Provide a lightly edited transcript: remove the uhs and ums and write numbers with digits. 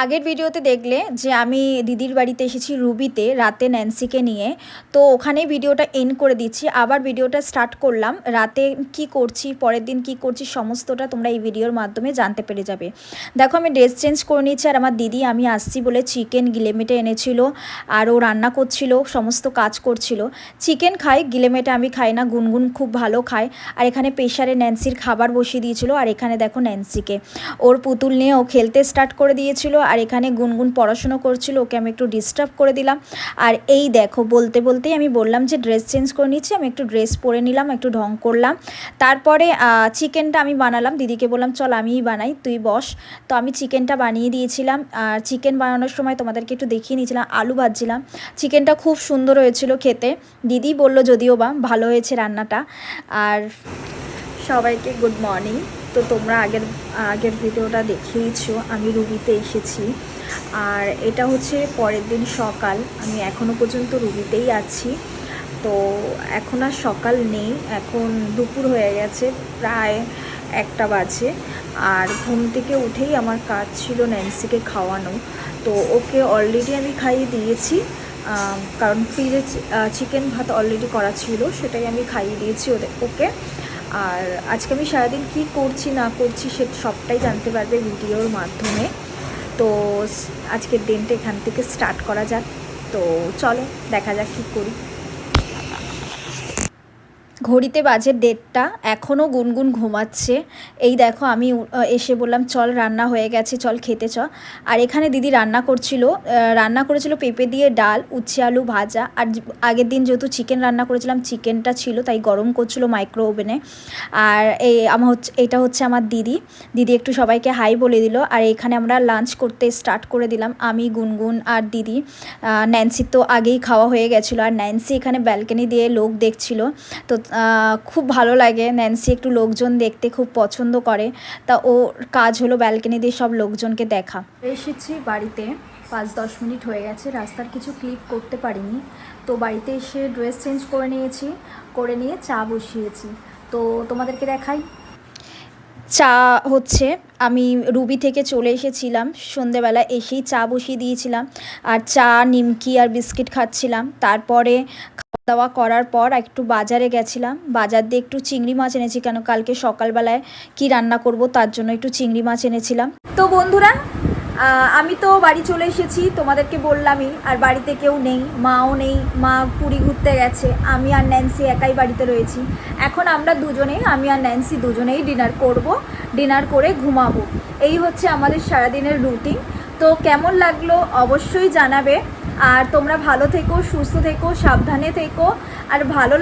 আগের ভিডিওতে দেখলে যে আমি দিদির বাড়িতে এসেছি রুবিতে রাতে ন্যান্সিকে নিয়ে। তো ওখানেই ভিডিওটা এন্ড করে দিচ্ছি, আবার ভিডিওটা স্টার্ট করলাম। রাতে কি করছি, পরের দিন কি করছি, সমস্তটা তোমরা এই ভিডিওর মাধ্যমে জানতে পেরে যাবে। দেখো আমি ড্রেস চেঞ্জ করে নিচ্ছি, আর আমার দিদি আমি আসছি বলে চিকেন গিলেমেটে এনেছিল, আর ও রান্না করছিল, সমস্ত কাজ করছিল। চিকেন খাই, গিলেমেটে আমি খাই না, গুনগুন খুব ভালো খায়। আর এখানে প্রেশারে ন্যান্সির খাবার বসিয়ে দিয়েছিল, আর এখানে দেখো ন্যান্সিকে ওর পুতুল নিয়ে ও খেলতে স্টার্ট করে দিয়েছিল, আর এখানে গুনগুন পড়াশুনো করছিল, ওকে আমি একটু ডিস্টার্ব করে দিলাম। আর এই দেখো বলতে বলতেই আমি বললাম যে ড্রেস চেঞ্জ করে নিচ্ছি, আমি একটু ড্রেস পরে নিলাম, একটু ঢং করলাম। তারপরে চিকেনটা আমি বানালাম, দিদিকে বললাম চল আমিই বানাই, তুই বস। তো আমি চিকেনটা বানিয়ে দিয়েছিলাম, আর চিকেন বানানোর সময় তোমাদেরকে একটু দেখিয়ে নিয়েছিলাম, আলু ভাজছিলাম। চিকেনটা খুব সুন্দর হয়েছিল খেতে, দিদি বলল যদিও বা ভালো হয়েছে রান্নাটা। আর সবাইকে গুড মর্নিং। তো তোমরা আগের আগের ভিডিওটা দেখিয়েছো, আমি রুবিতে এসেছি, আর এটা হচ্ছে পরের দিন সকাল। আমি এখনও পর্যন্ত রুবিতেই আছি। তো এখন আর সকাল নেই, এখন দুপুর হয়ে গেছে, প্রায় 1টা বাজে। আর ঘুম থেকে উঠেই আমার কাজ ছিল ন্যান্সিকে খাওয়ানো। তো ওকে অলরেডি আমি খাইয়ে দিয়েছি, কারণ ফ্রিজে চিকেন ভাত অলরেডি করা ছিল, সেটাই আমি খাইয়ে দিয়েছি ওকে। আর আজকে আমি সারাদিন কী করছি না করছি সে সবটাই জানতে পারবে ভিডিওর মাধ্যমে। তো আজকের দিনটা এখান থেকে স্টার্ট করা যাক। তো চলো দেখা যাক কী করি। ঘড়িতে বাজে 1:30, এখনও গুনগুন ঘুমাচ্ছে। এই দেখো আমি এসে বললাম চল রান্না হয়ে গেছে, চল খেতে চ। আর এখানে দিদি রান্না করেছিল পেঁপে দিয়ে ডাল, উচ্ছে আলু ভাজা। আর আগের দিন যেহেতু চিকেন রান্না করেছিলাম, চিকেনটা ছিল তাই গরম করছিল মাইক্রো ওভেনে। আর এটা হচ্ছে আমার দিদি। দিদি একটু সবাইকে হাই বলে দিল, আর এখানে আমরা লাঞ্চ করতে স্টার্ট করে দিলাম, আমি গুনগুন আর দিদি। ন্যান্সি তো আগেই খাওয়া হয়ে গেছিলো, আর ন্যান্সি এখানে ব্যালকনি দিয়ে লোক দেখছিল। তো খুব ভালো লাগে, ন্যান্সি একটু লোকজন দেখতে খুব পছন্দ করে। তা ওর কাজ হলো ব্যালকনি দিয়ে সব লোকজনকে দেখা। এসেছি বাড়িতে, 5-10 মিনিট হয়ে গেছে, রাস্তার কিছু ক্লিপ করতে পারিনি। তো বাড়িতে এসে ড্রেস চেঞ্জ করে নিয়েছি, করে নিয়ে চা বসিয়েছি। তো তোমাদেরকে দেখাই। চা হচ্ছে, আমি রুবি থেকে চলে এসেছিলাম, সন্ধেবেলা এসেই চা বসিয়ে দিয়েছিলাম, আর চা নিমকি আর বিস্কিট খাচ্ছিলাম। তারপরে খাওয়া দাওয়া করার পর একটু বাজারে গেছিলাম, বাজার দিয়ে একটু চিংড়ি মাছ এনেছি, কেন কালকে সকালবেলায় কি রান্না করব তার জন্য একটু চিংড়ি মাছ এনেছিলাম। তো বন্ধুরা আমি তো বাড়ি চলে এসেছি, তোমাদেরকে বললামই। আর বাড়িতে কেউ নেই, মাও নেই, মা পুরী ঘুরতে গেছে, আমি আর ন্যান্সি একাই বাড়িতে রয়েছি। এখন আমরা দুজনেই, আমি আর ন্যান্সি দুজনেই ডিনার করব, ডিনার করে ঘুমাবো। এই হচ্ছে আমাদের সারাদিনের রুটিন। তো কেমন লাগলো অবশ্যই জানাবে। আর তোমরা ভালো থেকো, সুস্থ থেকো, সাবধানে থেকো। আর ভালো